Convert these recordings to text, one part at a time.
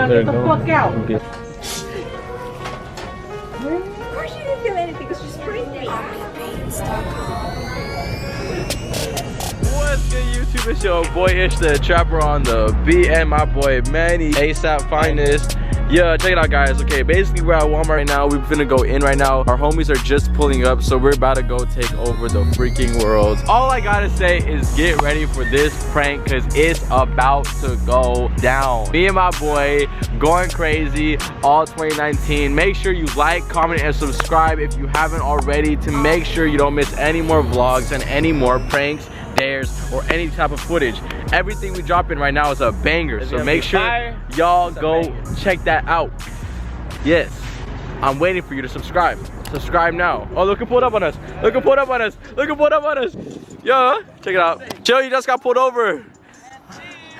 ดังนี้ต้องตัวแก้ว Okay. Of course you didn't feel anything because you sprained me. What's good, YouTube? It's your boy Ish the Trapper on the beat and my boy Manny ASAP Finest. Yeah, check it out, guys. Okay, basically we're at Walmart right now. We're finna go in right now. Our homies are just pulling up, so we're about to go take over the freaking world. All I gotta say is get ready for this prank because it's about to go down. Me and my boy going crazy all 2019. Make sure you like, comment, and subscribe if you haven't already to make sure you don't miss any more vlogs and any more pranks, dares, or any type of footage. Everything we drop in right now is a banger, so make sure y'all go check that out. Yes, I'm waiting for you to subscribe. Subscribe now. Oh, look who pulled up on us. Look who pulled up on us. Look who pulled up on us. Yo, check it out. Chill, you just got pulled over.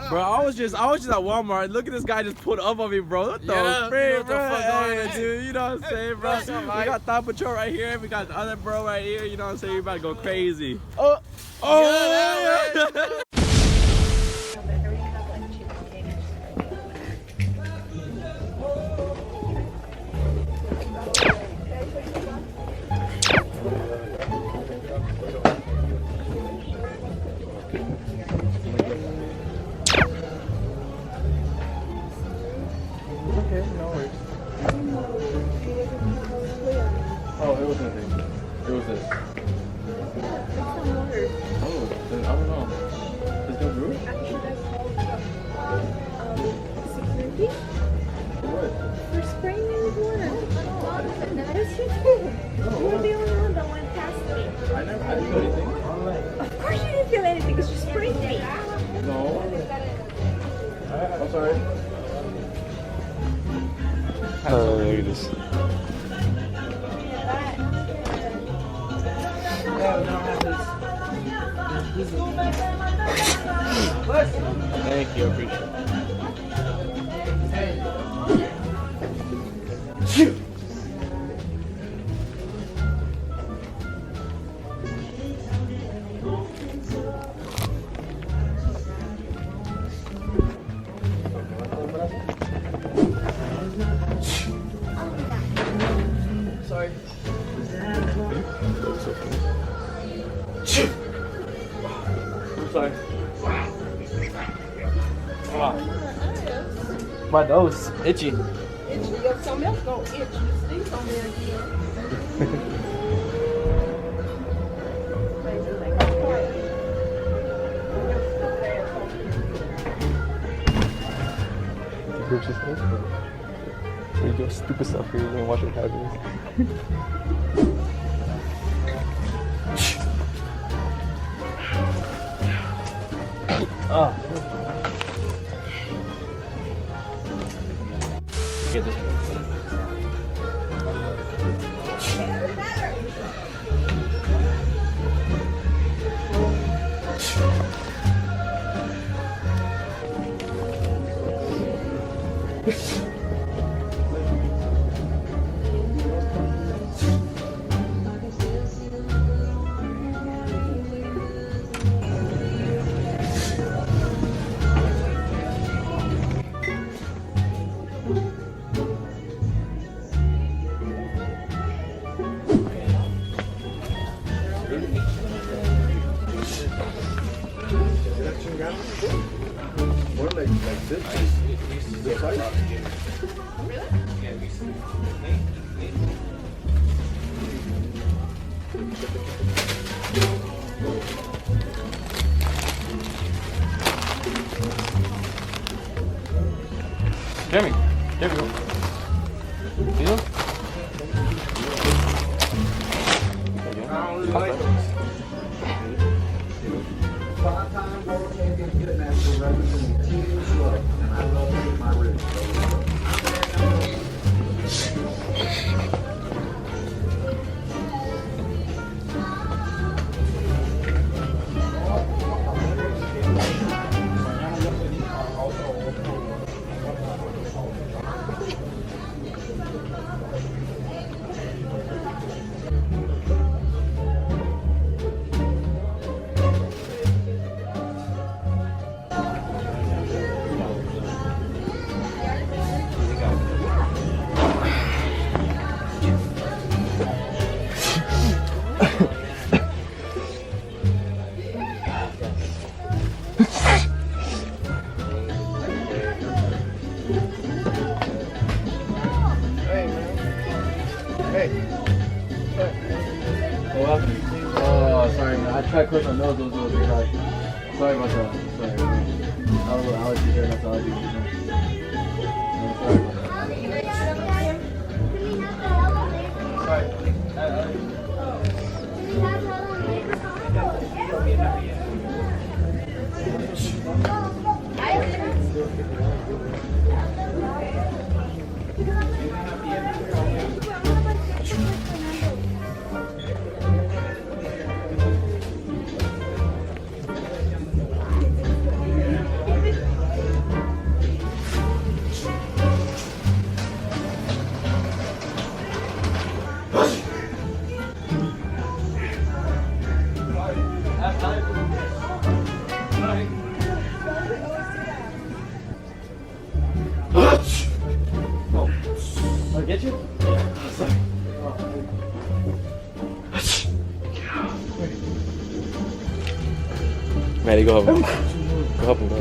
Bro, I was just at Walmart. Look at this guy just pulled up on me, bro. What the frick, bro? Hey, dude, you know what I'm saying, bro? We got Thought Patrol right here. We got the other bro right here. You know what I'm saying? We about to go crazy. Oh, yeah. Okay, no worries. Oh, it wasn't anything. It was this. Oh, then I don't know. There's no roof? Security? What? We're spraying in the water. Yes, you did. You were the only one that went past me. I didn't do anything. Of course you didn't feel anything because you sprained me. No. I'm sorry. Oh, look at this. Thank you, I appreciate it. Sorry. I'm sorry. My nose itchy. Itchy. Something else gonna itch. You stink on there again. Group just we do stupid stuff here and watch what happens. Get this one. More like this. This height. Jeremy, there we go. You know? Five-time world champion hitmaster representing Team Slow, and I love hitting my ribs. try to close my nose, it was a little bit high. Sorry about that. Sorry. I have a little allergy here, that's all I do. Sorry about that. I'll get you? Sorry. Maddie, go help him. Go help him, go.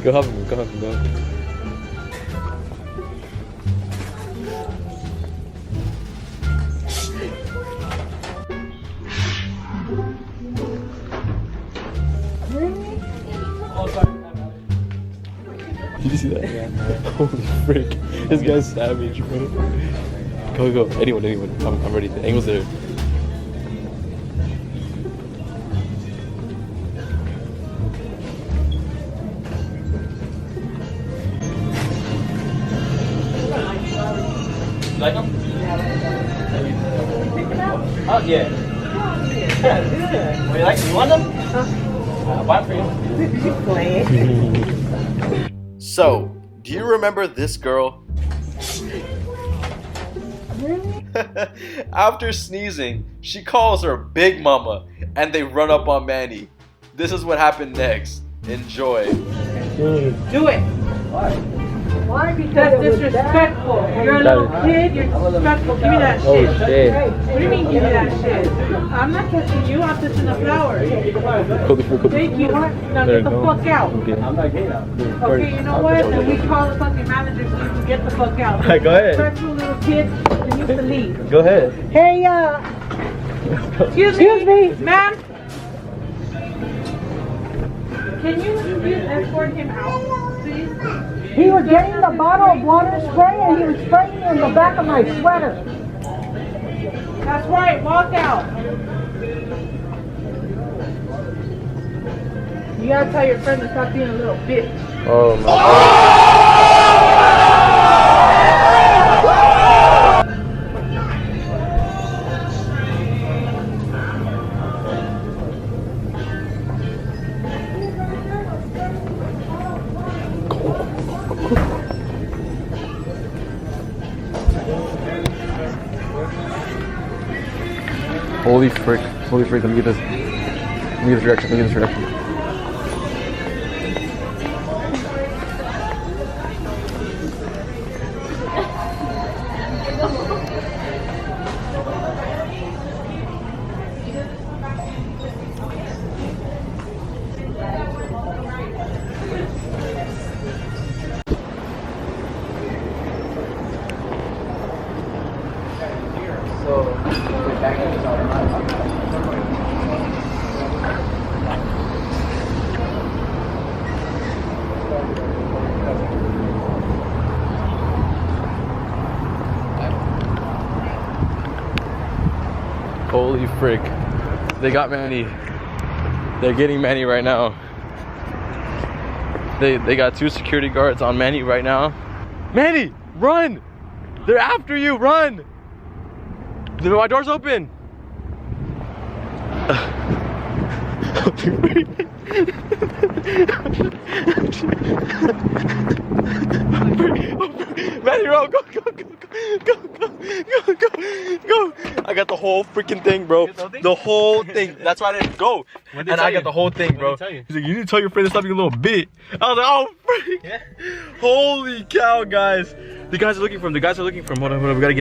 Go help him, go help him, go. Did you see that? Yeah. Holy frick. This guy's savage, bro. Go, go. Anyone. I'm ready. The angle's there. You like them? Oh, yeah. What do you like? You want them? I'll buy them for you. So, do you remember this girl? After sneezing, she calls her Big Mama and they run up on Manny. This is what happened next. Enjoy. Do it. Why? Because That's disrespectful. You're a little kid. You're disrespectful. Give me that shit. shit. What do you mean give me that shit? I'm not touching you. I'm touching the flowers. Thank you. Now get the fuck out. I'm not gay now. Okay, you know what? Then we call the fucking manager so you can get the fuck out. Alright, go ahead. Disrespectful little kid. You need to leave. Go ahead. Hey, Excuse me, ma'am. Can you escort him out, please? he was getting the bottle of water spray and he was spraying in the back of my sweater. That's right. Walk out. You gotta tell your friend to stop being a little bitch. Oh my Holy frick, let me get this. Let me get this direction. Holy frick. They got Manny. They're getting Manny right now. They got 2 security guards on Manny right now. Manny, run! They're after you, run! My door's open. Manny, run, go. I got the whole freaking thing, bro. The whole thing. That's why I didn't go. And I got the whole thing, bro. He's like, you need to tell your friend to stop being a little bit. I was like, oh, freak. Yeah. Holy cow, guys. The guys are looking for him. Hold on, we gotta get